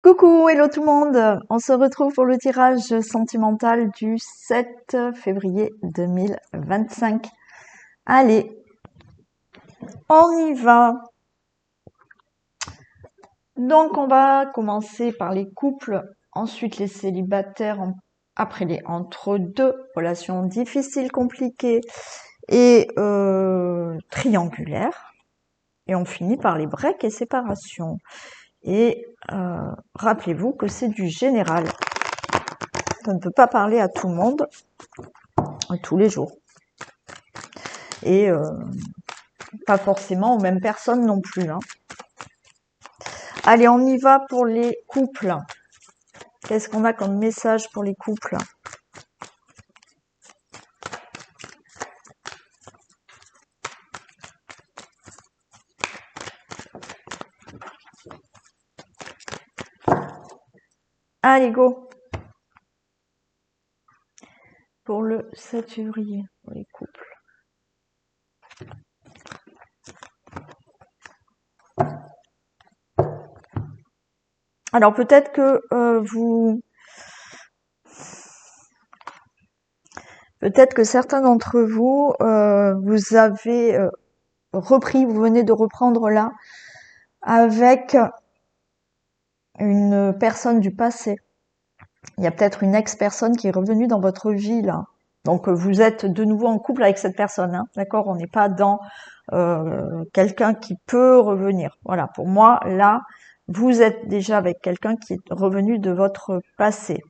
Coucou, hello tout le monde. On se retrouve pour le tirage sentimental du 7 février 2025. Allez, on y va. Donc, on va commencer par les couples, ensuite les célibataires, après les entre-deux, relations difficiles, compliquées et triangulaires. Et on finit par les breaks et séparations. Et rappelez-vous que c'est du général. Ça ne peut pas parler à tout le monde tous les jours. Et pas forcément aux mêmes personnes non plus. Hein. Allez, on y va pour les couples. Qu'est-ce qu'on a comme message pour les couples? Allez, go! Pour le 7 février, pour les couples. Alors peut-être que peut-être que certains d'entre vous, vous avez repris, vous venez de reprendre là, avec une personne du passé. Il y a peut-être une ex-personne qui est revenue dans votre vie là. Donc vous êtes de nouveau en couple avec cette personne, hein, d'accord? On n'est pas dans quelqu'un qui peut revenir. Voilà, pour moi, là, vous êtes déjà avec quelqu'un qui est revenu de votre passé,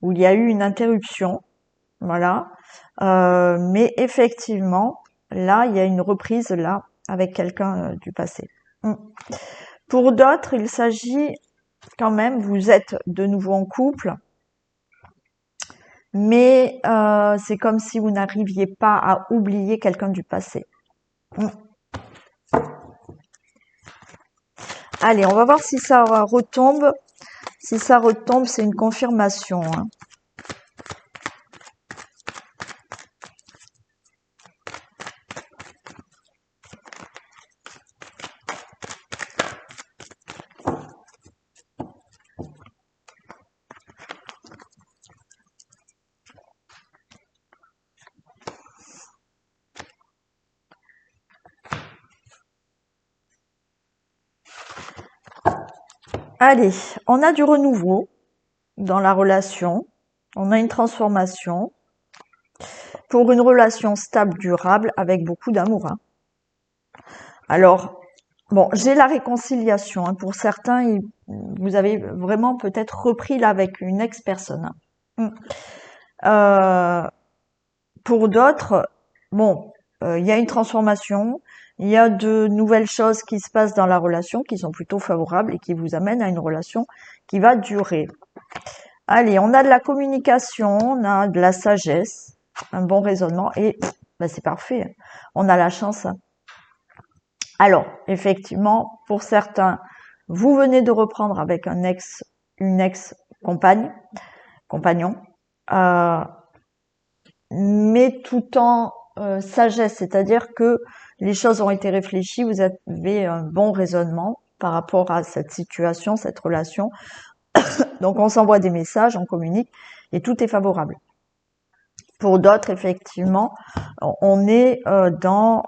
où il y a eu une interruption, voilà. Mais effectivement, là, il y a une reprise là avec quelqu'un du passé. Pour d'autres, il s'agit quand même, vous êtes de nouveau en couple, mais c'est comme si vous n'arriviez pas à oublier quelqu'un du passé. Allez, on va voir si ça retombe. Si ça retombe, c'est une confirmation. Hein. Allez, on a du renouveau dans la relation. On a une transformation pour une relation stable, durable, avec beaucoup d'amour. Hein. Alors, bon, j'ai la réconciliation. Hein. Pour certains, vous avez vraiment peut-être repris là avec une ex-personne. Hein. Pour d'autres, bon, il y a une transformation, il y a de nouvelles choses qui se passent dans la relation qui sont plutôt favorables et qui vous amènent à une relation qui va durer. Allez, on a de la communication, on a de la sagesse, un bon raisonnement et ben, c'est parfait. On a la chance. Alors, effectivement, pour certains, vous venez de reprendre avec un ex, une compagnon, mais tout en sagesse, c'est-à-dire que les choses ont été réfléchies, vous avez un bon raisonnement par rapport à cette situation, cette relation. Donc on s'envoie des messages, on communique et tout est favorable. Pour d'autres, effectivement, on est dans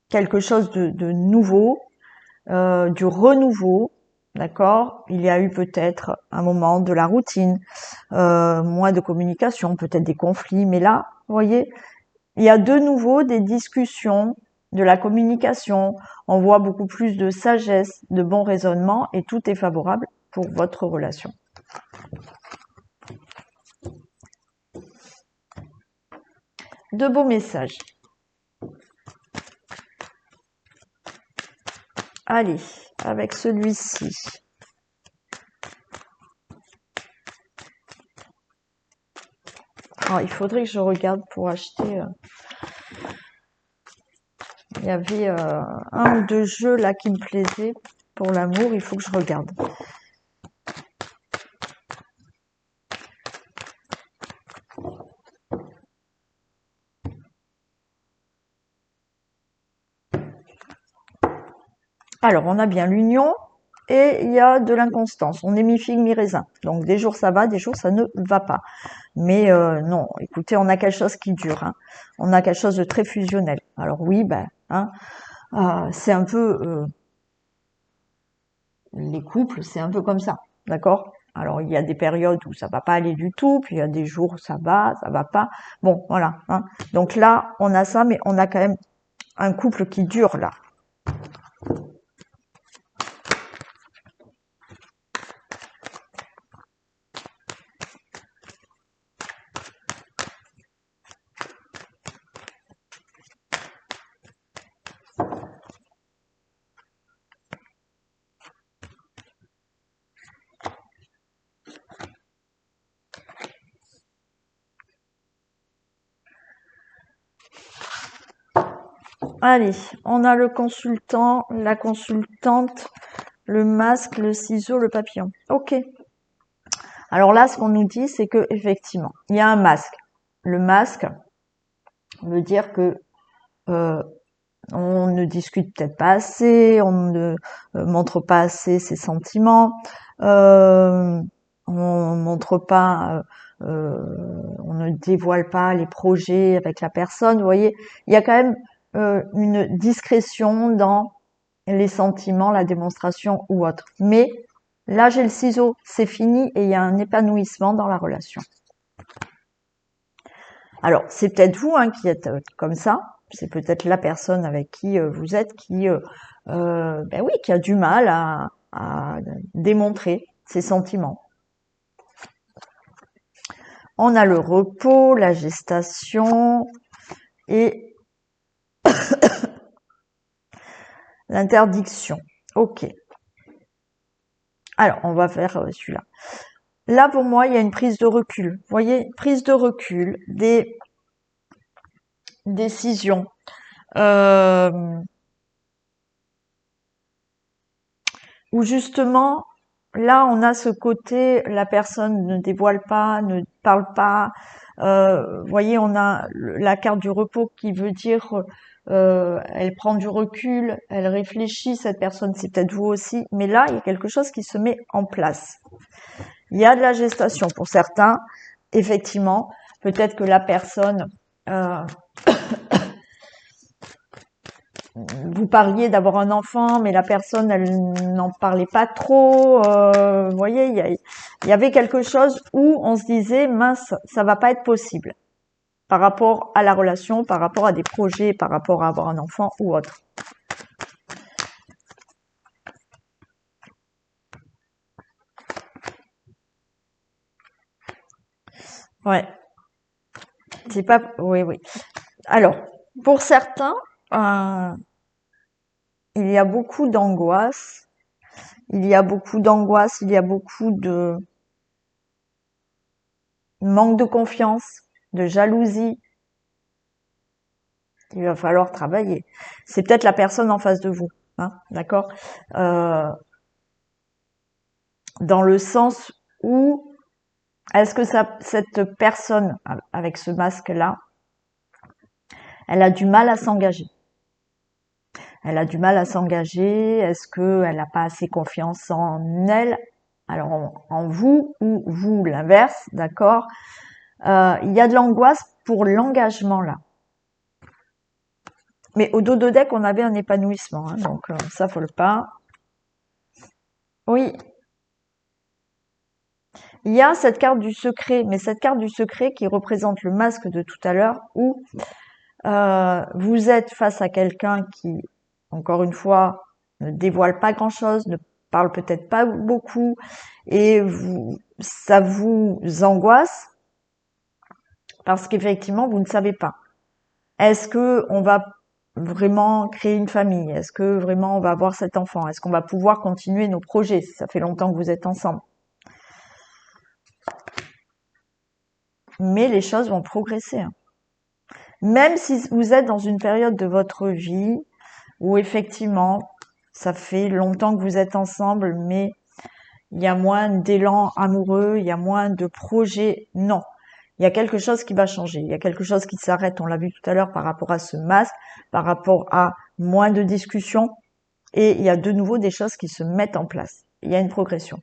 quelque chose de nouveau, du renouveau, d'accord? Il y a eu peut-être un moment de la routine, moins de communication, peut-être des conflits, mais là, vous voyez, il y a de nouveau des discussions, de la communication, on voit beaucoup plus de sagesse, de bon raisonnement et tout est favorable pour votre relation. De beaux messages. Allez, avec celui-ci. Alors, il faudrait que je regarde pour acheter. Il y avait un ou deux jeux là qui me plaisaient pour l'amour. Il faut que je regarde. Alors, on a bien l'union, et il y a de l'inconstance. On est mi-figue, mi-raisin. Donc des jours ça va, des jours ça ne va pas. Mais non, écoutez, on a quelque chose qui dure. Hein. On a quelque chose de très fusionnel. Alors oui, ben, hein, c'est un peu... les couples, c'est un peu comme ça. D'accord? Alors il y a des périodes où ça va pas aller du tout, puis il y a des jours où ça va pas. Bon, voilà. Hein. Donc là, on a ça, mais on a quand même un couple qui dure là. Allez, on a le consultant, la consultante, le masque, le ciseau, le papillon. Ok. Alors là, ce qu'on nous dit, c'est que effectivement, il y a un masque. Le masque veut dire que on ne discute peut-être pas assez, on ne montre pas assez ses sentiments, on montre pas, on ne dévoile pas les projets avec la personne. Vous voyez, il y a quand même une discrétion dans les sentiments, la démonstration ou autre. Mais là, j'ai le ciseau, c'est fini et il y a un épanouissement dans la relation. Alors, c'est peut-être vous hein, qui êtes comme ça. C'est peut-être la personne avec qui vous êtes qui, ben oui, qui a du mal à démontrer ses sentiments. On a le repos, la gestation et l'interdiction. Ok. Alors, on va faire celui-là. Là, pour moi, il y a une prise de recul. Vous voyez, prise de recul, des décisions. Où justement, là, on a ce côté, la personne ne dévoile pas, ne parle pas. Vous voyez, on a la carte du repos qui veut dire elle prend du recul, elle réfléchit, cette personne, c'est peut-être vous aussi. Mais là, il y a quelque chose qui se met en place. Il y a de la gestation pour certains. Effectivement, peut-être que la personne... vous parliez d'avoir un enfant, mais la personne, elle n'en parlait pas trop. Vous voyez, il y avait quelque chose où on se disait, mince, ça va pas être possible par rapport à la relation, par rapport à des projets, par rapport à avoir un enfant ou autre. Ouais, c'est pas... Oui, oui. Alors, pour certains, il y a beaucoup d'angoisse. Il y a beaucoup d'angoisse, il y a beaucoup de manque de confiance, de jalousie. Il va falloir travailler. C'est peut-être la personne en face de vous, hein, d'accord dans le sens où est-ce que cette personne avec ce masque-là, elle a du mal à s'engager. Elle a du mal à s'engager. Est-ce qu'elle n'a pas assez confiance en elle? Alors en vous ou vous l'inverse, d'accord il y a de l'angoisse pour l'engagement là. Mais au dos de deck, on avait un épanouissement, hein, donc ça faut le pas. Oui, il y a cette carte du secret, mais cette carte du secret qui représente le masque de tout à l'heure, où vous êtes face à quelqu'un qui, encore une fois, ne dévoile pas grand-chose, ne parle peut-être pas beaucoup, et ça vous angoisse parce qu'effectivement, vous ne savez pas. Est-ce que on va vraiment créer une famille? Est-ce que vraiment on va avoir cet enfant? Est-ce qu'on va pouvoir continuer nos projets? Ça fait longtemps que vous êtes ensemble. Mais les choses vont progresser. Hein. Même si vous êtes dans une période de votre vie où effectivement, ça fait longtemps que vous êtes ensemble, mais il y a moins d'élan amoureux, il y a moins de projets. Non, il y a quelque chose qui va changer. Il y a quelque chose qui s'arrête. On l'a vu tout à l'heure par rapport à ce masque, par rapport à moins de discussions. et il y a de nouveau des choses qui se mettent en place. Il y a une progression.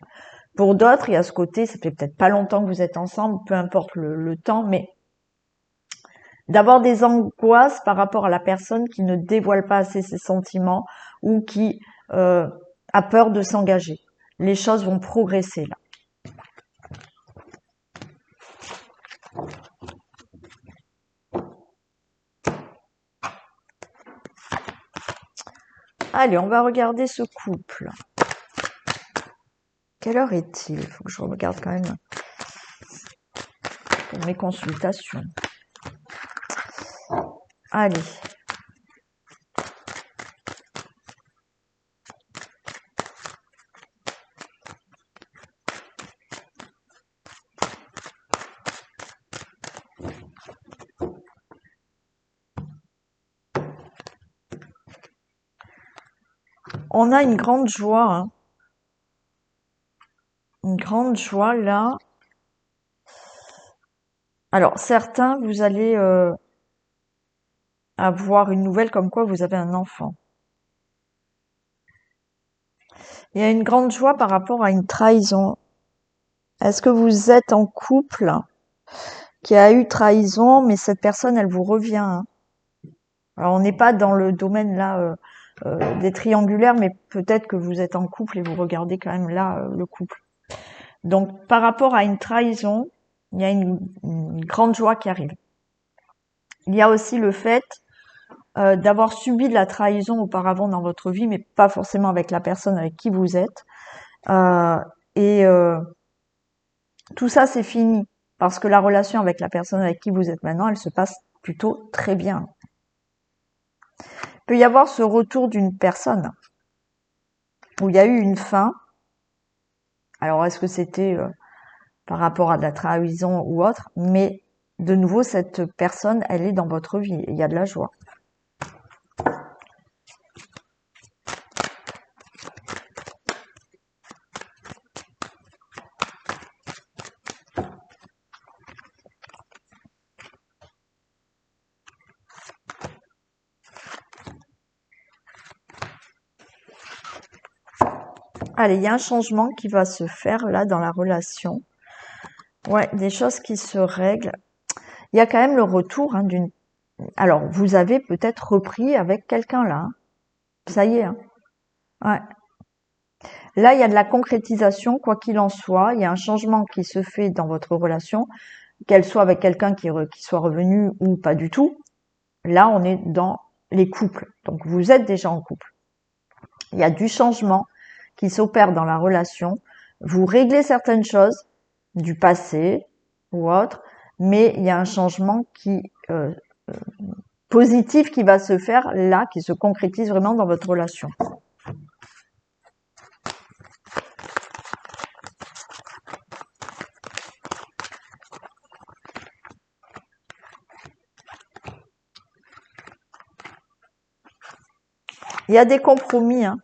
Pour d'autres, il y a ce côté, ça fait peut-être pas longtemps que vous êtes ensemble, peu importe le temps, mais d'avoir des angoisses par rapport à la personne qui ne dévoile pas assez ses sentiments ou qui a peur de s'engager. Les choses vont progresser là. Allez, on va regarder ce couple. Quelle heure est-il? Il faut que je regarde quand même pour mes consultations. Allez. On a une grande joie, hein. Une grande joie là. Alors, certains, vous allez avoir une nouvelle comme quoi vous avez un enfant. Il y a une grande joie par rapport à une trahison. Est-ce que vous êtes en couple qui a eu trahison, mais cette personne, elle vous revient, hein. Alors, on n'est pas dans le domaine là des triangulaires, mais peut-être que vous êtes en couple et vous regardez quand même là le couple. Donc, par rapport à une trahison, il y a une grande joie qui arrive. Il y a aussi le fait d'avoir subi de la trahison auparavant dans votre vie, mais pas forcément avec la personne avec qui vous êtes. Et tout ça, c'est fini, parce que la relation avec la personne avec qui vous êtes maintenant, elle se passe plutôt très bien. Il peut y avoir ce retour d'une personne où il y a eu une fin. Alors, est-ce que c'était par rapport à de la trahison ou autre? Mais de nouveau, cette personne, elle est dans votre vie. Il y a de la joie. Allez, il y a un changement qui va se faire là dans la relation. Ouais, des choses qui se règlent. Il y a quand même le retour hein, d'une... Alors, vous avez peut-être repris avec quelqu'un là. Hein. Ça y est. Hein. Ouais. Là, il y a de la concrétisation, quoi qu'il en soit. Il y a un changement qui se fait dans votre relation, qu'elle soit avec quelqu'un qui soit revenu ou pas du tout. Là, on est dans les couples. Donc, vous êtes déjà en couple. Il y a du changement qui s'opère dans la relation. Vous réglez certaines choses du passé ou autre, mais il y a un changement qui positif qui va se faire là, qui se concrétise vraiment dans votre relation. Il y a des compromis. Hein.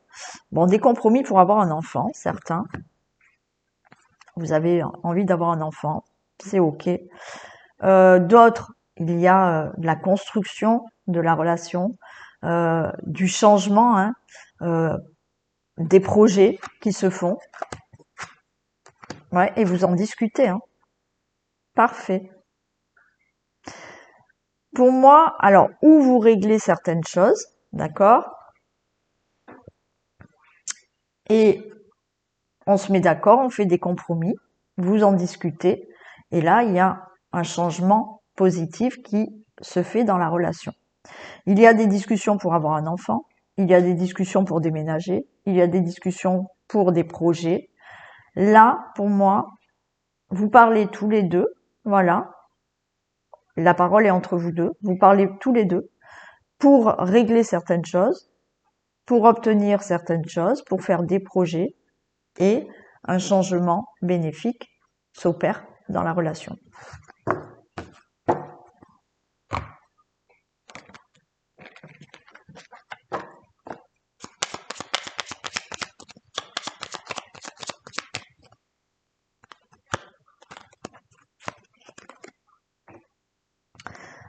Bon, des compromis pour avoir un enfant, certains. Vous avez envie d'avoir un enfant, c'est ok. D'autres, il y a de la construction de la relation, du changement, hein, des projets qui se font. Ouais, et vous en discutez. Hein. Parfait. Pour moi, alors, où vous réglez certaines choses, d'accord? Et on se met d'accord, on fait des compromis, vous en discutez, et là, il y a un changement positif qui se fait dans la relation. Il y a des discussions pour avoir un enfant, il y a des discussions pour déménager, il y a des discussions pour des projets. Là, pour moi, vous parlez tous les deux, voilà, la parole est entre vous deux, vous parlez tous les deux pour régler certaines choses, pour obtenir certaines choses, pour faire des projets, et un changement bénéfique s'opère dans la relation.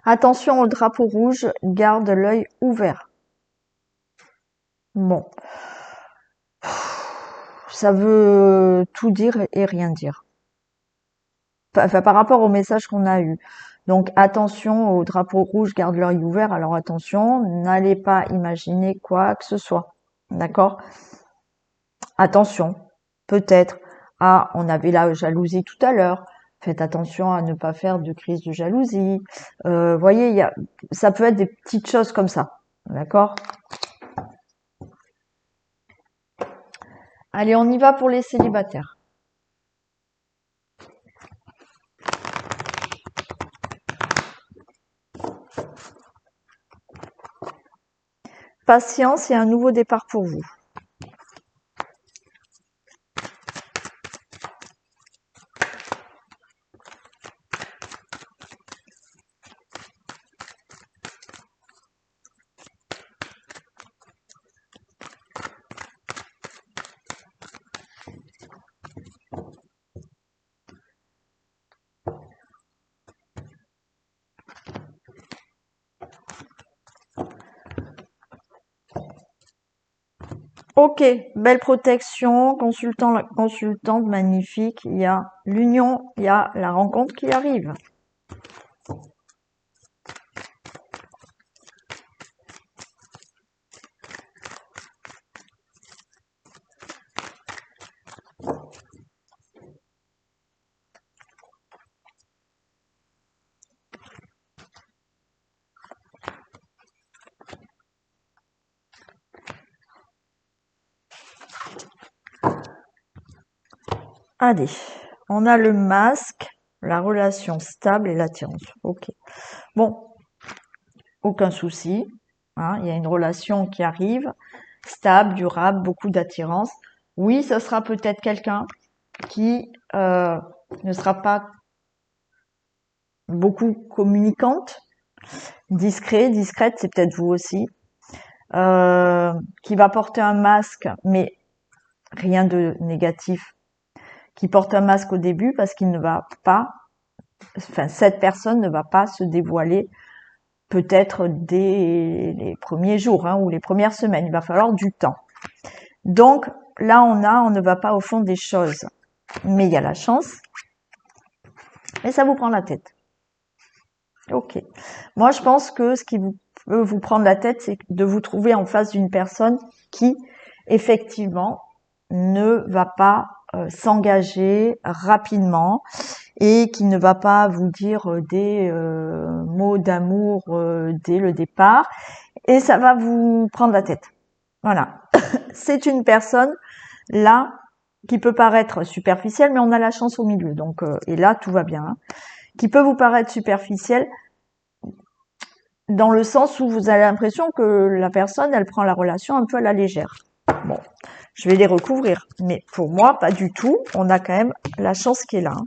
Attention au drapeau rouge, garde l'œil ouvert. Bon, ça veut tout dire et rien dire. Enfin, par rapport au message qu'on a eu. Donc attention au drapeau rouge, garde l'œil ouvert. Alors attention, n'allez pas imaginer quoi que ce soit. D'accord? Attention, peut-être. Ah, on avait la jalousie tout à l'heure. Faites attention à ne pas faire de crise de jalousie. Voyez, ça peut être des petites choses comme ça. D'accord? Allez, on y va pour les célibataires. Patience et un nouveau départ pour vous. Ok, belle protection, consultante magnifique. Il y a l'union, il y a la rencontre qui arrive. Allez, on a le masque, la relation stable et l'attirance. Ok. Bon, aucun souci. Hein, il y a une relation qui arrive, stable, durable, beaucoup d'attirance. Oui, ce sera peut-être quelqu'un qui ne sera pas beaucoup communicante, discrète, c'est peut-être vous aussi, qui va porter un masque, mais rien de négatif, qui porte un masque au début parce qu'il ne va pas, enfin cette personne ne va pas se dévoiler peut-être dès les premiers jours hein, ou les premières semaines. Il va falloir du temps. Donc là on ne va pas au fond des choses, mais il y a la chance, mais ça vous prend la tête. Ok. Moi je pense que ce qui peut vous prendre la tête, c'est de vous trouver en face d'une personne qui effectivement ne va pas s'engager rapidement et qui ne va pas vous dire des mots d'amour dès le départ et ça va vous prendre la tête. Voilà. C'est une personne là qui peut paraître superficielle, mais on a la chance au milieu. Donc et là tout va bien. Hein, qui peut vous paraître superficielle dans le sens où vous avez l'impression que la personne elle prend la relation un peu à la légère. Bon, je vais les recouvrir, mais pour moi pas du tout. On a quand même la chance qui est là. Hein.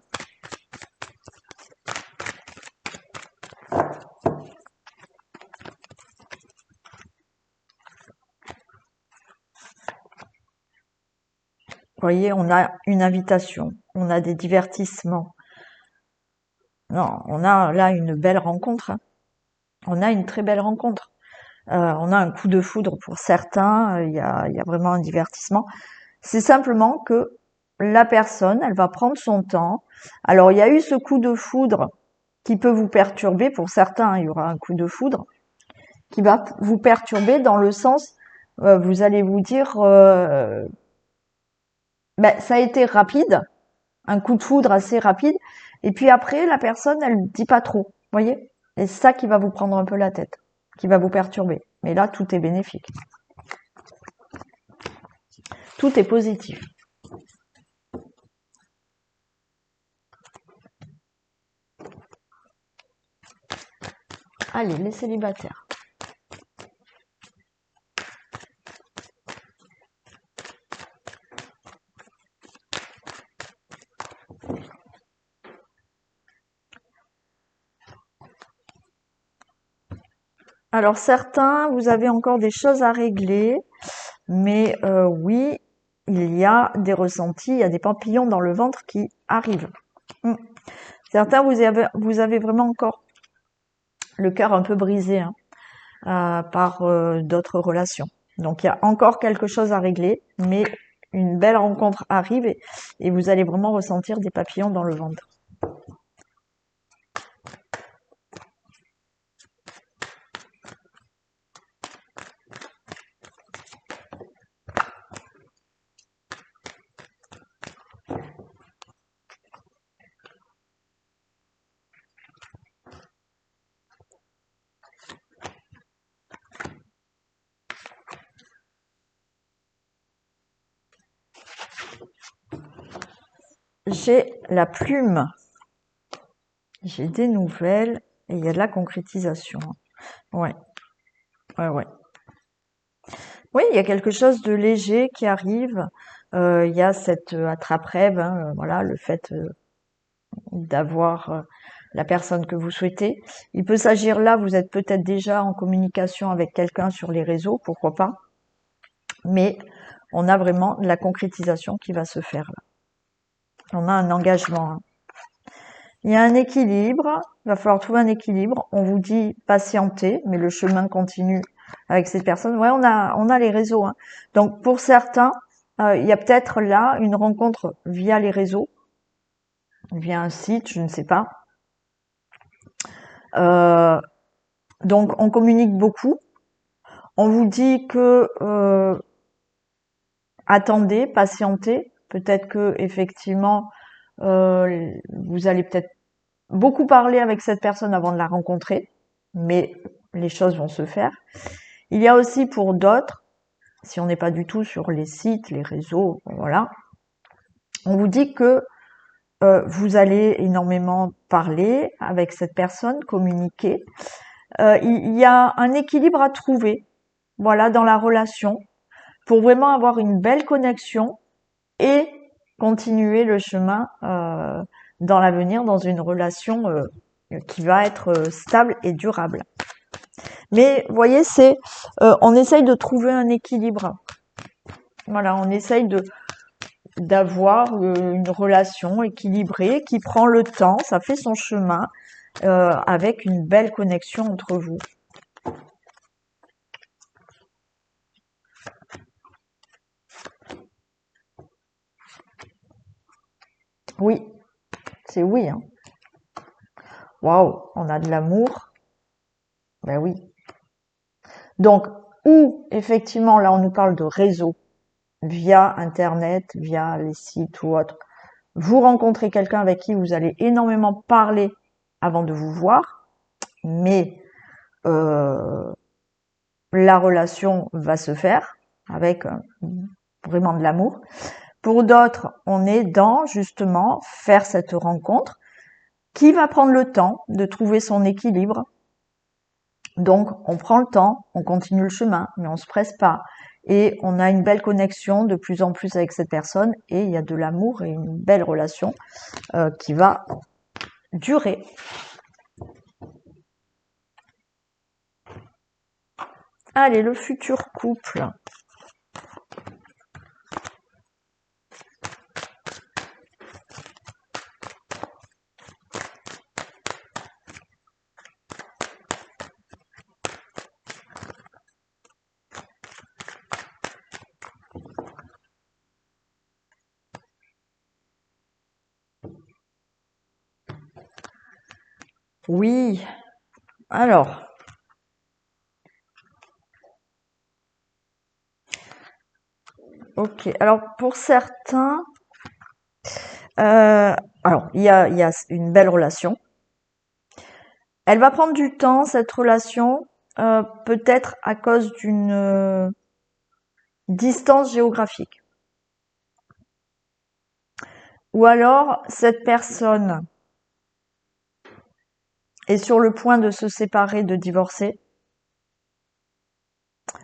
Vous voyez, on a une invitation, on a des divertissements. Non, on a là une belle rencontre. Hein. On a une très belle rencontre. On a un coup de foudre pour certains. Il y a vraiment un divertissement. C'est simplement que la personne, elle va prendre son temps. Alors, il y a eu ce coup de foudre qui peut vous perturber. Pour certains, hein, il y aura un coup de foudre qui va vous perturber dans le sens, vous allez vous dire, ben, ça a été rapide, un coup de foudre assez rapide. Et puis après, la personne, elle dit pas trop. Vous voyez? Et c'est ça qui va vous prendre un peu la tête, qui va vous perturber. Mais là, tout est bénéfique. Tout est positif. Allez, les célibataires. Alors certains, vous avez encore des choses à régler, mais oui, il y a des ressentis, il y a des papillons dans le ventre qui arrivent. Certains, vous avez vraiment encore le cœur un peu brisé hein, par d'autres relations. Donc il y a encore quelque chose à régler, mais une belle rencontre arrive et vous allez vraiment ressentir des papillons dans le ventre. J'ai la plume. J'ai des nouvelles et il y a de la concrétisation. Ouais, ouais. Oui, il y a quelque chose de léger qui arrive. Il y a cette attrape-rêve, hein, voilà, le fait d'avoir la personne que vous souhaitez. Il peut s'agir là, vous êtes peut-être déjà en communication avec quelqu'un sur les réseaux, pourquoi pas. Mais on a vraiment de la concrétisation qui va se faire là. On a un engagement. Hein. Il y a un équilibre, il va falloir trouver un équilibre. On vous dit patienter, mais le chemin continue avec cette personne. Ouais, on a les réseaux. Hein. Donc pour certains, il y a peut-être là une rencontre via les réseaux, via un site, je ne sais pas. Donc on communique beaucoup. On vous dit que attendez, patientez. Peut-être que effectivement vous allez peut-être beaucoup parler avec cette personne avant de la rencontrer, mais les choses vont se faire. Il y a aussi pour d'autres, si on n'est pas du tout sur les sites, les réseaux, voilà, on vous dit que vous allez énormément parler avec cette personne, communiquer. Il y a un équilibre à trouver, voilà, dans la relation, pour vraiment avoir une belle connexion et continuer le chemin dans l'avenir, dans une relation qui va être stable et durable. Mais vous voyez, on essaye de trouver un équilibre. Voilà, on essaye d'avoir une relation équilibrée qui prend le temps, ça fait son chemin, avec une belle connexion entre vous. Oui, c'est oui. Hein. Waouh, on a de l'amour. Ben oui. Donc, ou effectivement, là, on nous parle de réseau via Internet, via les sites ou autres. Vous rencontrez quelqu'un avec qui vous allez énormément parler avant de vous voir, mais la relation va se faire avec vraiment de l'amour. Pour d'autres, on est dans justement faire cette rencontre qui va prendre le temps de trouver son équilibre. Donc, on prend le temps, on continue le chemin, mais on se presse pas. Et on a une belle connexion de plus en plus avec cette personne et il y a de l'amour et une belle relation qui va durer. Allez, le futur couple. Oui, alors. Ok, alors pour certains, alors il y a une belle relation. Elle va prendre du temps, cette relation, peut-être à cause d'une distance géographique. Ou alors, cette personne est sur le point de se séparer, de divorcer.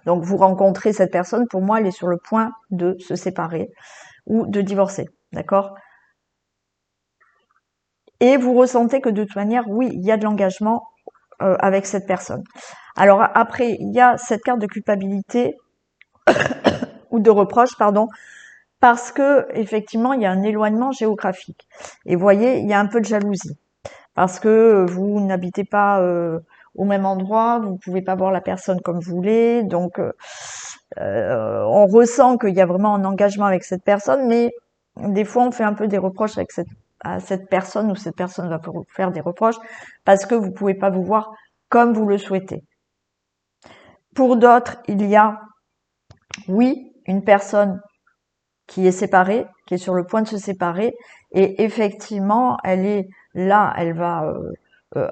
Donc, vous rencontrez cette personne, pour moi, elle est sur le point de se séparer ou de divorcer. D'accord? Et vous ressentez que de toute manière, oui, il y a de l'engagement avec cette personne. Alors après, il y a cette carte de culpabilité ou de reproche, pardon, parce que effectivement, il y a un éloignement géographique. Et vous voyez, il y a un peu de jalousie parce que vous n'habitez pas au même endroit, vous pouvez pas voir la personne comme vous voulez, donc on ressent qu'il y a vraiment un engagement avec cette personne, mais des fois on fait un peu des reproches à cette personne, ou cette personne va vous faire des reproches parce que vous pouvez pas vous voir comme vous le souhaitez. Pour d'autres, il y a, oui, une personne qui est séparée, qui est sur le point de se séparer, et effectivement, elle est là, elle va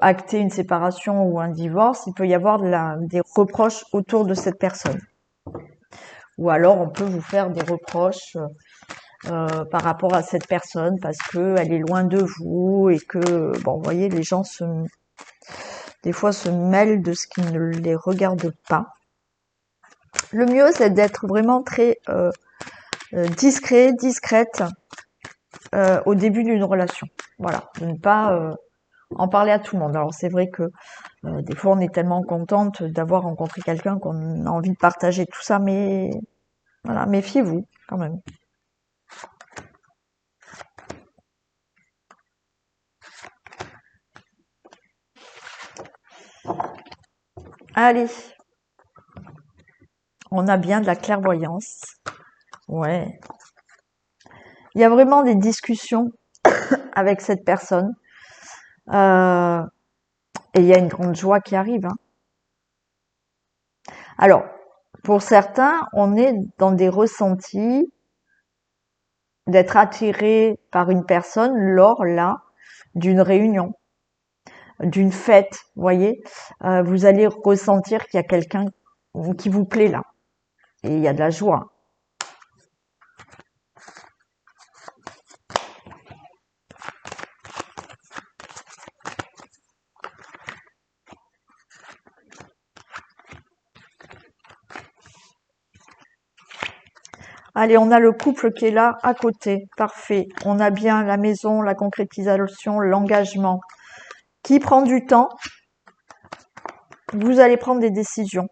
acter une séparation ou un divorce. Il peut y avoir des reproches autour de cette personne. Ou alors, on peut vous faire des reproches par rapport à cette personne parce que elle est loin de vous et que, bon, vous voyez, les gens des fois se mêlent de ce qui ne les regarde pas. Le mieux, c'est d'être vraiment très discret, discrète au début d'une relation. Voilà, de ne pas en parler à tout le monde. Alors c'est vrai que des fois on est tellement contente d'avoir rencontré quelqu'un qu'on a envie de partager tout ça, mais voilà, méfiez-vous quand même. Allez, on a bien de la clairvoyance. Ouais. Il y a vraiment des discussions avec cette personne. Et il y a une grande joie qui arrive. Hein. Alors, pour certains, on est dans des ressentis d'être attiré par une personne lors là d'une réunion, d'une fête, vous voyez. Vous allez ressentir qu'il y a quelqu'un qui vous plaît là. Et il y a de la joie. Allez, on a le couple qui est là à côté. Parfait. On a bien la maison, la concrétisation, l'engagement qui prend du temps. Vous allez prendre des décisions.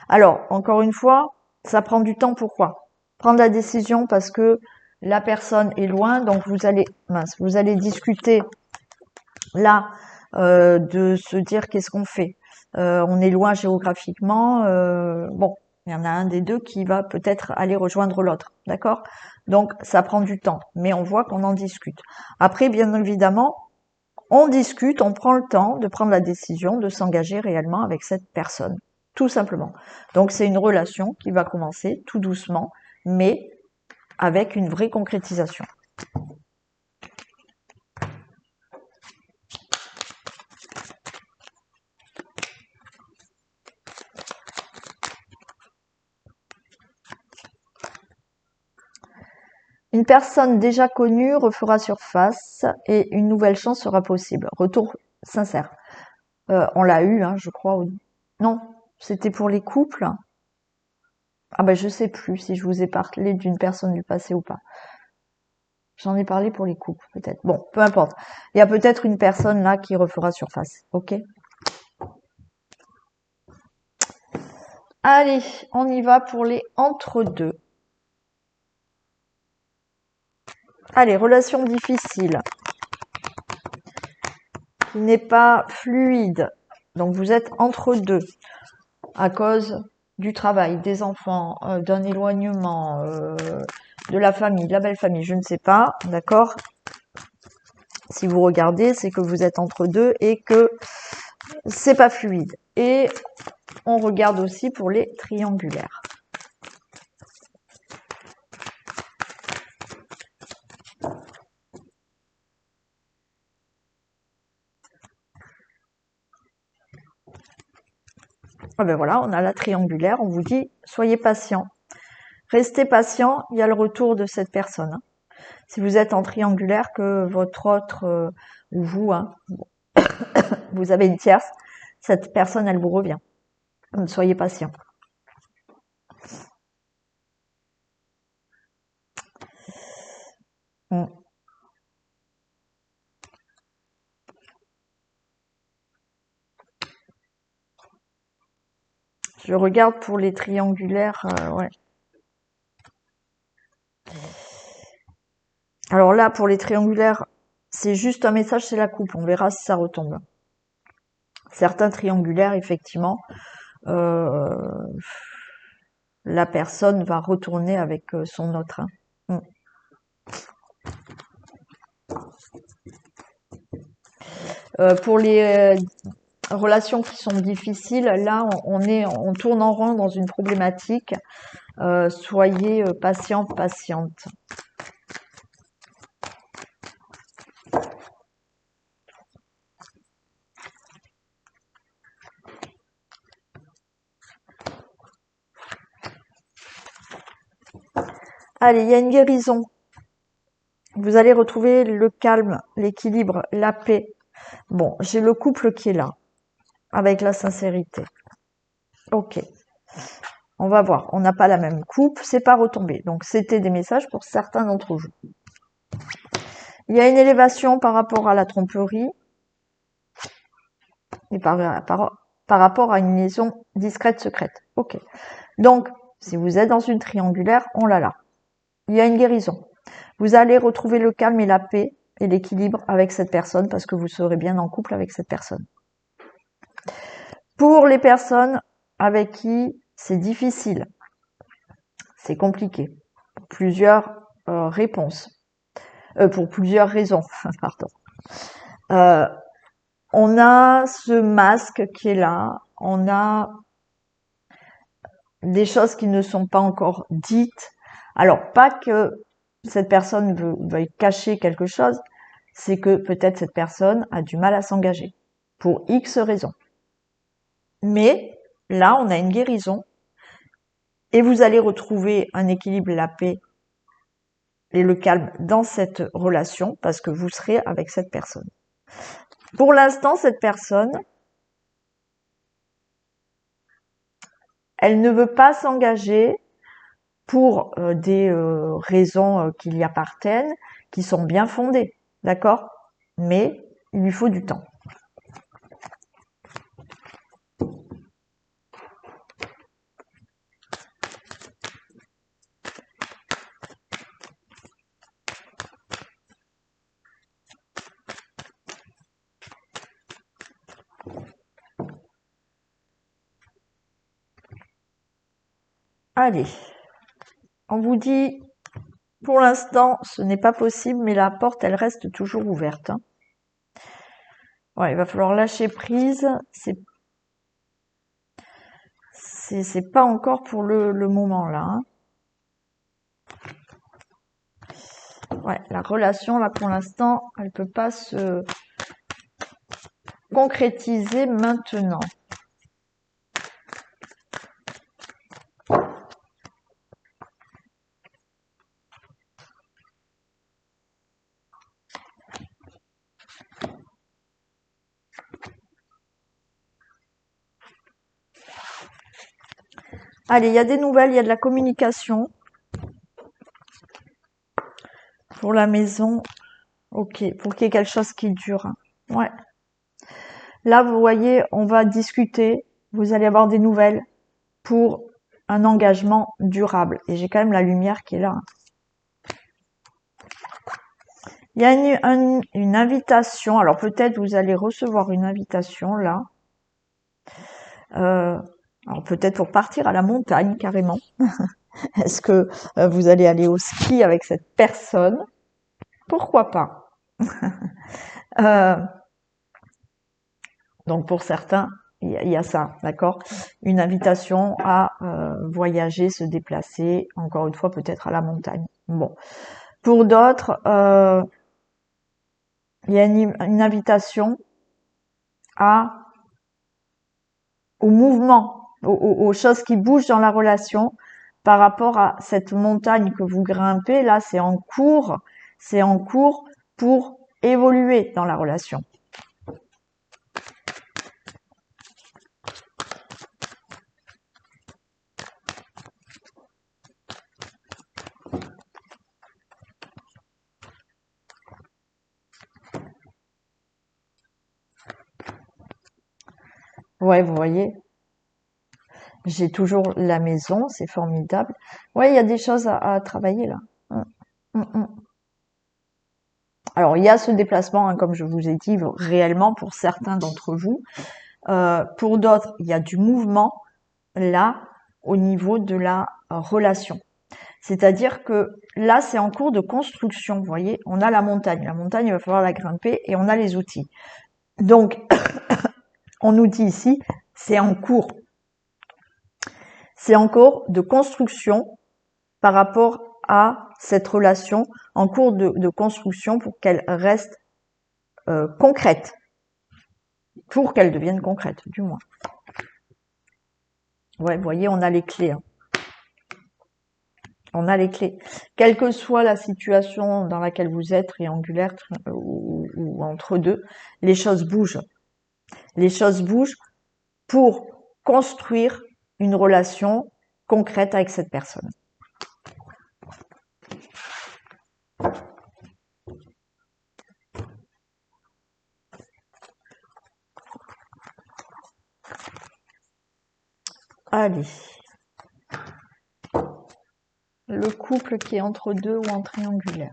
Alors, encore une fois, ça prend du temps. Pourquoi? Prendre la décision parce que la personne est loin, donc vous allez discuter là de se dire qu'est-ce qu'on fait. On est loin géographiquement. Bon, il y en a un des deux qui va peut-être aller rejoindre l'autre, d'accord? Donc ça prend du temps, mais on voit qu'on en discute. Après, bien évidemment, on discute, on prend le temps de prendre la décision de s'engager réellement avec cette personne, tout simplement. Donc c'est une relation qui va commencer tout doucement, mais avec une vraie concrétisation. Une personne déjà connue refera surface et une nouvelle chance sera possible. Retour sincère. On l'a eu, hein, je crois. Non, c'était pour les couples. Ah ben je sais plus si je vous ai parlé d'une personne du passé ou pas. J'en ai parlé pour les couples, peut-être. Bon, peu importe. Il y a peut-être une personne là qui refera surface. Ok? Allez, on y va pour les entre-deux. Allez, relation difficile. Qui n'est pas fluide. Donc vous êtes entre deux. À cause du travail, des enfants, d'un éloignement, de la famille, de la belle famille, je ne sais pas, d'accord? Si vous regardez, c'est que vous êtes entre deux et que c'est pas fluide. Et on regarde aussi pour les triangulaires. Ah ben voilà, on a la triangulaire, on vous dit soyez patient. Restez patient, il y a le retour de cette personne. Hein. Si vous êtes en triangulaire, que votre autre ou vous, hein, vous avez une tierce, cette personne, elle vous revient. Soyez patient. Je regarde pour les triangulaires, ouais. Alors là, pour les triangulaires, c'est juste un message, c'est la coupe. On verra si ça retombe. Certains triangulaires, effectivement, la personne va retourner avec son autre. Hein. Pour les relations qui sont difficiles, là, on tourne en rond dans une problématique. Soyez patient, patiente. Allez, il y a une guérison. Vous allez retrouver le calme, l'équilibre, la paix. Bon, j'ai le couple qui est là, avec la sincérité. Ok, on va voir. On n'a pas la même coupe, c'est pas retombé. Donc, c'était des messages pour certains d'entre vous. Il y a une élévation par rapport à la tromperie et par rapport à une liaison discrète, secrète. Ok. Donc, si vous êtes dans une triangulaire, on l'a là. Il y a une guérison. Vous allez retrouver le calme et la paix et l'équilibre avec cette personne parce que vous serez bien en couple avec cette personne. Pour les personnes avec qui c'est difficile, c'est compliqué, plusieurs réponses, pour plusieurs raisons, pardon. On a ce masque qui est là, on a des choses qui ne sont pas encore dites. Alors, pas que cette personne veuille cacher quelque chose, c'est que peut-être cette personne a du mal à s'engager, pour X raisons. Mais là, on a une guérison, et vous allez retrouver un équilibre, la paix et le calme dans cette relation, parce que vous serez avec cette personne. Pour l'instant, cette personne, elle ne veut pas s'engager pour des raisons qui lui appartiennent, qui sont bien fondées, d'accord? Mais il lui faut du temps. Allez, on vous dit, pour l'instant, ce n'est pas possible, mais la porte, elle reste toujours ouverte. Hein. Ouais, il va falloir lâcher prise. C'est pas encore pour le moment là. Hein. Ouais, la relation là pour l'instant, elle peut pas se concrétiser maintenant. Allez, il y a des nouvelles, il y a de la communication. Pour la maison, ok, pour qu'il y ait quelque chose qui dure. Ouais. Là, vous voyez, on va discuter, vous allez avoir des nouvelles pour un engagement durable. Et j'ai quand même la lumière qui est là. Il y a une invitation, alors peut-être vous allez recevoir une invitation là. Alors peut-être pour partir à la montagne carrément. Est-ce que vous allez aller au ski avec cette personne? Pourquoi pas? Donc pour certains, il y a ça, d'accord? Une invitation à voyager, se déplacer, encore une fois peut-être à la montagne. Bon. Pour d'autres, il y a une invitation au mouvement, aux choses qui bougent dans la relation par rapport à cette montagne que vous grimpez. Là, c'est en cours pour évoluer dans la relation. Ouais, vous voyez, j'ai toujours la maison, c'est formidable. Ouais, il y a des choses à travailler là. Alors, il y a ce déplacement, hein, comme je vous ai dit, réellement pour certains d'entre vous. Pour d'autres, il y a du mouvement là au niveau de la relation. C'est-à-dire que là, c'est en cours de construction. Vous voyez, on a la montagne. La montagne, il va falloir la grimper et on a les outils. Donc, on nous dit ici, c'est en cours. C'est en cours de construction par rapport à cette relation, en cours de construction pour qu'elle reste concrète, pour qu'elle devienne concrète, du moins. Ouais, vous voyez, on a les clés. Hein. On a les clés. Quelle que soit la situation dans laquelle vous êtes, triangulaire ou entre deux, les choses bougent. Les choses bougent pour construire une relation concrète avec cette personne. Allez. Le couple qui est entre deux ou en triangulaire.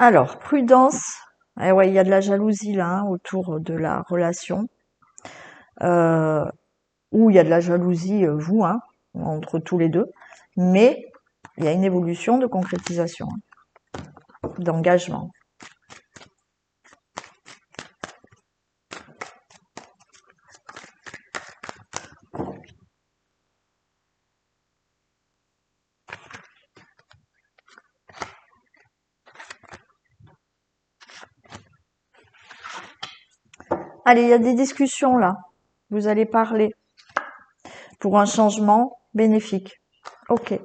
Alors, prudence. Eh ouais, il y a de la jalousie là hein, autour de la relation. Ou il y a de la jalousie, vous, hein, entre tous les deux. Mais il y a une évolution de concrétisation, hein, d'engagement. Allez, il y a des discussions là. Vous allez parler pour un changement bénéfique. Ok.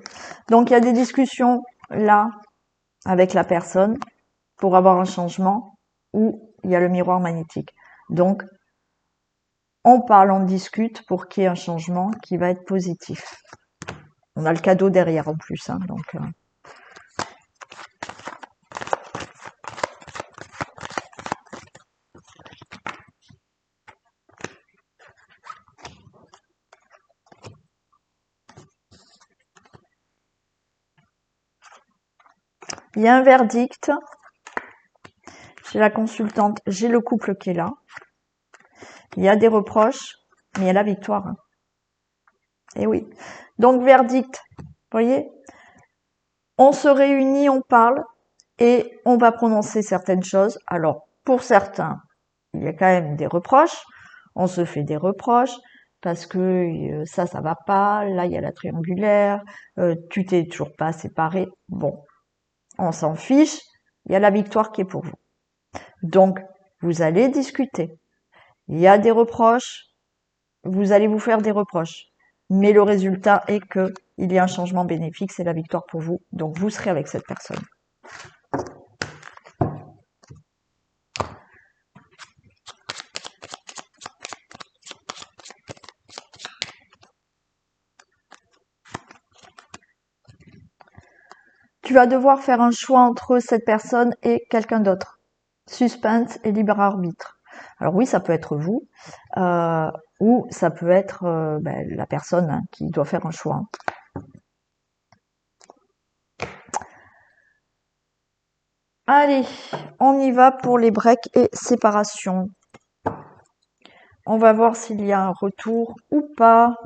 Donc il y a des discussions là avec la personne pour avoir un changement où il y a le miroir magnétique. Donc on parle, on discute pour qu'il y ait un changement qui va être positif. On a le cadeau derrière en plus, hein, donc. Il y a un verdict. J'ai la consultante, j'ai le couple qui est là. Il y a des reproches, mais il y a la victoire. Hein. Et oui. Donc, verdict. Vous voyez? On se réunit, on parle et on va prononcer certaines choses. Alors, pour certains, il y a quand même des reproches. On se fait des reproches parce que ça va pas. Là, il y a la triangulaire. Tu t'es toujours pas séparé. Bon, on s'en fiche. Il y a la victoire qui est pour vous. Donc, vous allez discuter. Il y a des reproches. Vous allez vous faire des reproches. Mais le résultat est que il y a un changement bénéfique, c'est la victoire pour vous. Donc, vous serez avec cette personne. Tu vas devoir faire un choix entre cette personne et quelqu'un d'autre. Suspense et libre arbitre. Alors oui, ça peut être vous, ou ça peut être la personne hein, qui doit faire un choix. Allez, on y va pour les breaks et séparations. On va voir s'il y a un retour ou pas.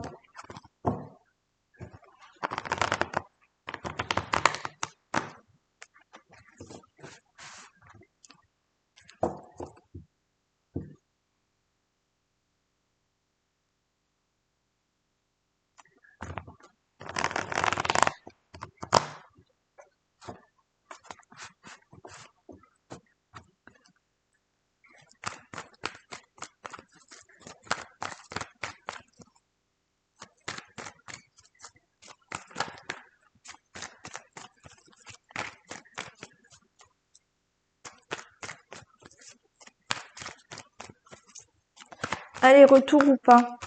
Allez, retour ou pas?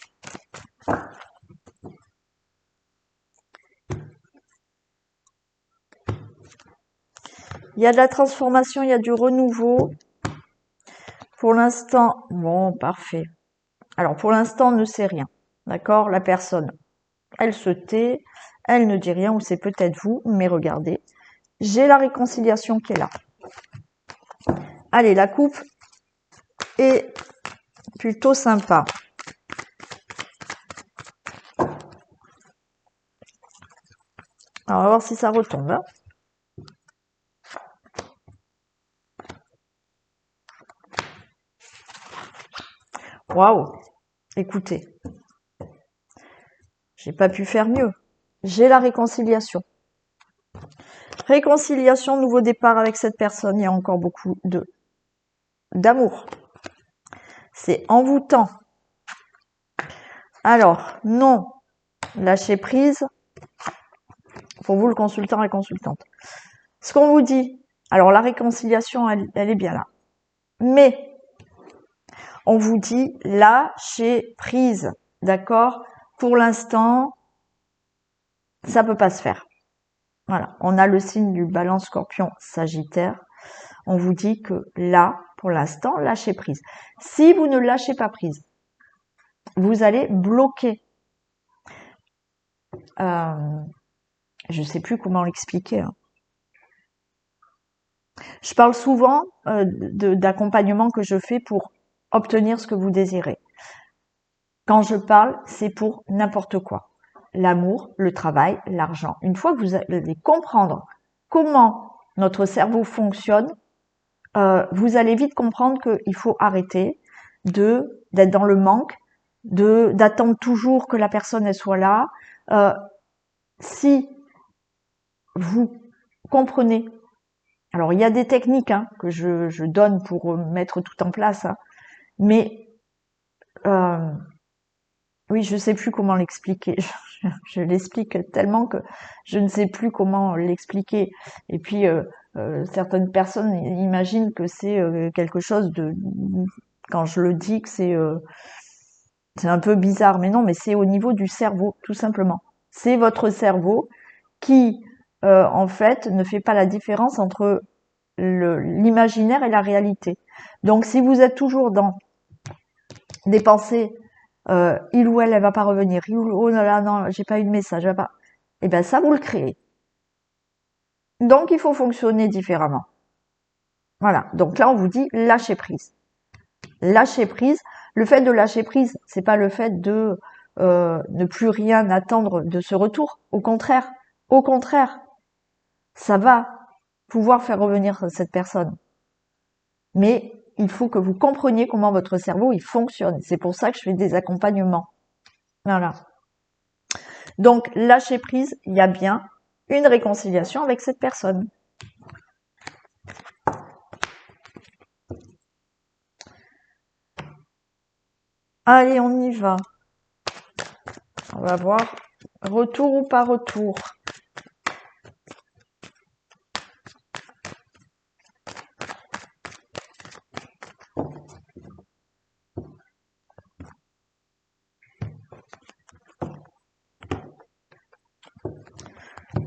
Il y a de la transformation, il y a du renouveau. Pour l'instant, bon, parfait. Alors, pour l'instant, on ne sait rien. D'accord? La personne, elle se tait, elle ne dit rien, ou c'est peut-être vous, mais regardez. J'ai la réconciliation qui est là. Allez, la coupe est plutôt sympa. Alors, on va voir si ça retombe. Hein. Waouh! Écoutez, j'ai pas pu faire mieux. J'ai la réconciliation. Réconciliation, nouveau départ avec cette personne. Il y a encore beaucoup d'amour. C'est envoûtant. Alors, non. Lâcher prise. Pour vous, le consultant et consultante. Ce qu'on vous dit, alors la réconciliation, elle est bien là. Mais, on vous dit lâcher prise. D'accord? Pour l'instant, ça peut pas se faire. Voilà. On a le signe du Balance Scorpion Sagittaire. On vous dit que là, pour l'instant, lâchez prise. Si vous ne lâchez pas prise, vous allez bloquer. Je sais plus comment l'expliquer. Hein. Je parle souvent d'accompagnement que je fais pour obtenir ce que vous désirez. Quand je parle, c'est pour n'importe quoi. L'amour, le travail, l'argent. Une fois que vous allez comprendre comment notre cerveau fonctionne, vous allez vite comprendre qu'il faut arrêter d'être dans le manque, d'attendre toujours que la personne elle soit là. Si vous comprenez, alors il y a des techniques hein, que je donne pour mettre tout en place, hein, mais oui, je sais plus comment l'expliquer. Je l'explique tellement que je ne sais plus comment l'expliquer. Et puis certaines personnes imaginent que c'est quelque chose de quand je le dis que c'est un peu bizarre, mais non, mais c'est au niveau du cerveau, tout simplement. C'est votre cerveau qui, en fait, ne fait pas la différence entre l'imaginaire et la réalité. Donc, si vous êtes toujours dans des pensées, il ou elle va pas revenir, oh là là, non, j'ai pas eu de message, pas, eh ben ça, vous le créez. Donc, il faut fonctionner différemment. Voilà. Donc là, on vous dit lâcher prise. Lâcher prise. Le fait de lâcher prise, c'est pas le fait de ne plus rien attendre de ce retour. Au contraire, ça va pouvoir faire revenir cette personne. Mais il faut que vous compreniez comment votre cerveau il fonctionne. C'est pour ça que je fais des accompagnements. Voilà. Donc lâcher prise, il y a bien une réconciliation avec cette personne. Allez, on y va. On va voir retour ou pas retour.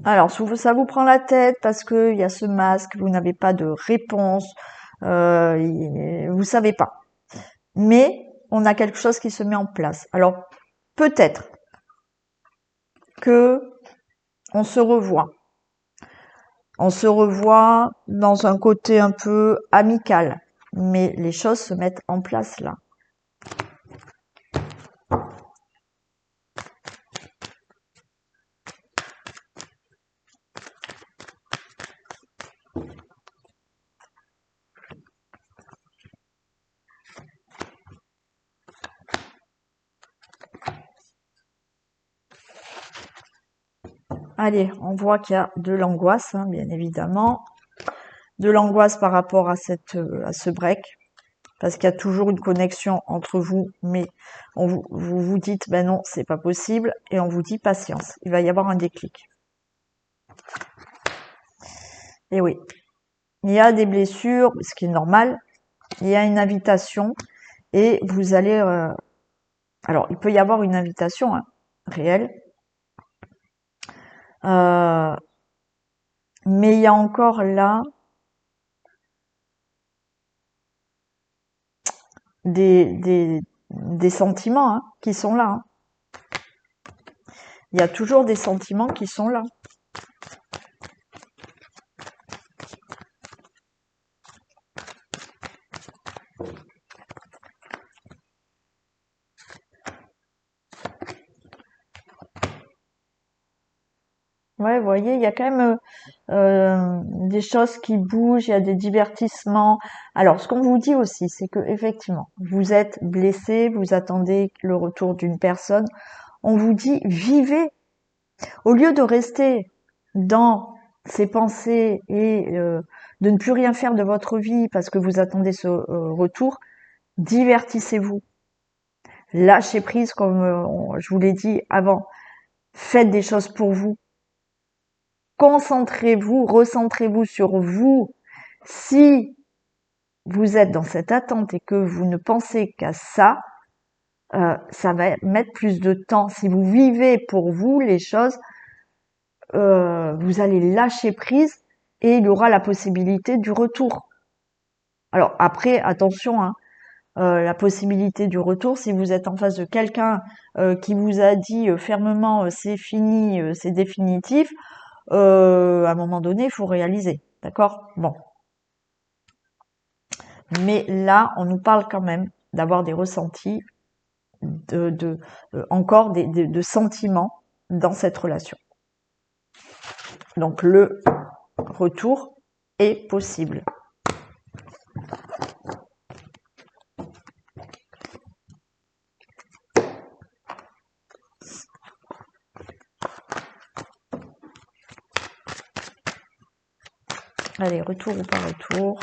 Alors, ça vous prend la tête parce qu'il y a ce masque, vous n'avez pas de réponse, vous savez pas. Mais on a quelque chose qui se met en place. Alors, peut-être que on se revoit. On se revoit dans un côté un peu amical, mais les choses se mettent en place là. Allez, on voit qu'il y a de l'angoisse, hein, bien évidemment. De l'angoisse par rapport à ce break. Parce qu'il y a toujours une connexion entre vous, mais vous vous dites, ben non, c'est pas possible, et on vous dit patience. Il va y avoir un déclic. Et oui. Il y a des blessures, ce qui est normal. Il y a une invitation, et vous allez... alors, il peut y avoir une invitation hein, réelle. Mais il y a encore là des sentiments hein, qui sont là. Hein. Il y a toujours des sentiments qui sont là. Ouais, vous voyez, il y a quand même des choses qui bougent, il y a des divertissements. Alors, ce qu'on vous dit aussi, c'est que effectivement, vous êtes blessé, vous attendez le retour d'une personne. On vous dit, vivez. Au lieu de rester dans ces pensées et de ne plus rien faire de votre vie parce que vous attendez ce retour, divertissez-vous. Lâchez prise, comme je vous l'ai dit avant. Faites des choses pour vous. Concentrez-vous, recentrez-vous sur vous. Si vous êtes dans cette attente et que vous ne pensez qu'à ça, ça va mettre plus de temps. Si vous vivez pour vous les choses, vous allez lâcher prise et il y aura la possibilité du retour. Alors après, attention, hein, la possibilité du retour, si vous êtes en face de quelqu'un qui vous a dit fermement c'est fini, c'est définitif, à un moment donné, il faut réaliser. D'accord? Bon. Mais là, on nous parle quand même d'avoir des ressentis, encore de sentiments dans cette relation. Donc le retour est possible. Allez, retour ou pas retour.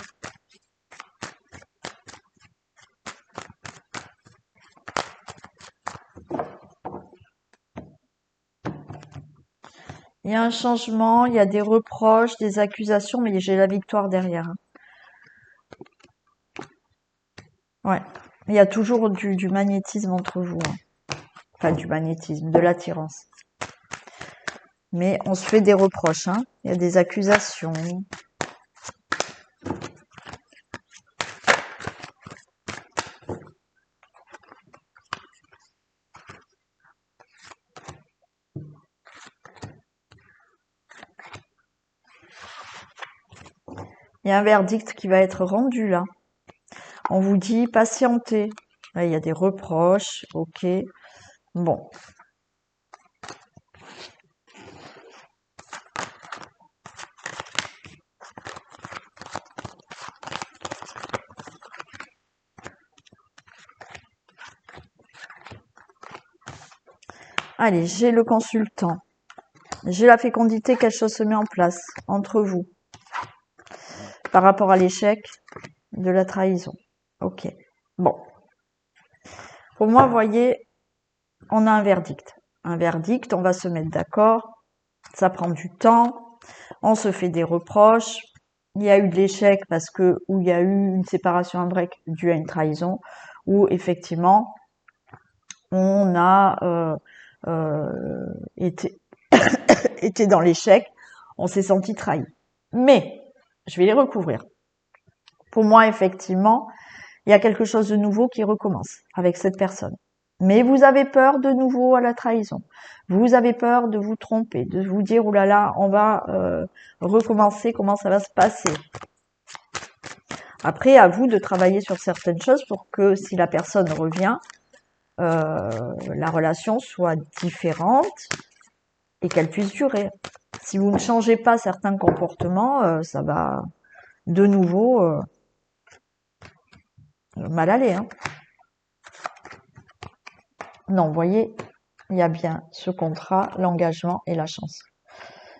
Il y a un changement, il y a des reproches, des accusations, mais j'ai la victoire derrière. Ouais. Il y a toujours du magnétisme entre vous. Hein. Enfin, du magnétisme, de l'attirance. Mais on se fait des reproches. Hein. Il y a des accusations. Il y a un verdict qui va être rendu là. On vous dit patientez. Là, il y a des reproches. Ok. Bon. Allez, j'ai le consultant. J'ai la fécondité, quelque chose se met en place entre vous par rapport à l'échec de la trahison. Ok. Bon. Pour moi, vous voyez, on a un verdict. Un verdict, on va se mettre d'accord. Ça prend du temps. On se fait des reproches. Il y a eu de l'échec parce que, ou il y a eu une séparation, un break dû à une trahison, où effectivement, on a été, été dans l'échec, on s'est senti trahi. Mais, je vais les recouvrir. Pour moi, effectivement, il y a quelque chose de nouveau qui recommence avec cette personne. Mais vous avez peur de nouveau à la trahison. Vous avez peur de vous tromper, de vous dire, oh là là, on va recommencer, comment ça va se passer. Après, à vous de travailler sur certaines choses pour que si la personne revient, la relation soit différente et qu'elle puisse durer. Si vous ne changez pas certains comportements, ça va de nouveau mal aller. Hein. Non, vous voyez, il y a bien ce contrat, l'engagement et la chance.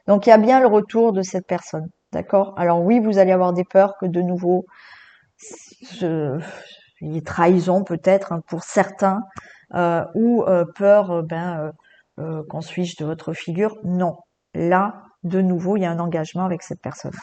Donc, il y a bien le retour de cette personne. D'accord? Alors oui, vous allez avoir des peurs que de nouveau, il y ait trahison peut-être hein, pour certains, ou peur qu'on switch de votre figure. Non. Là, de nouveau, il y a un engagement avec cette personne.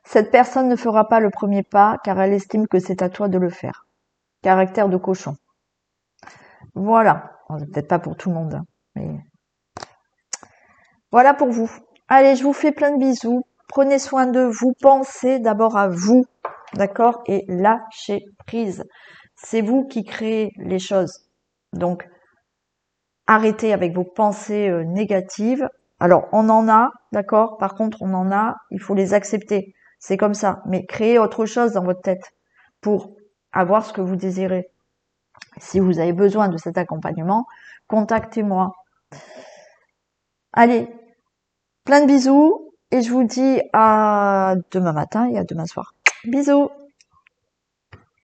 Cette personne ne fera pas le premier pas car elle estime que c'est à toi de le faire. Caractère de cochon. Voilà. Peut-être pas pour tout le monde, hein, mais Voilà pour vous. Allez, je vous fais plein de bisous. Prenez soin de vous. Pensez d'abord à vous. D'accord? Et lâchez prise. C'est vous qui créez les choses. Donc, arrêtez avec vos pensées négatives. Alors, on en a, d'accord? Par contre, on en a, il faut les accepter. C'est comme ça. Mais créez autre chose dans votre tête pour avoir ce que vous désirez. Si vous avez besoin de cet accompagnement, contactez-moi. Allez, plein de bisous et je vous dis à demain matin et à demain soir. Bisous!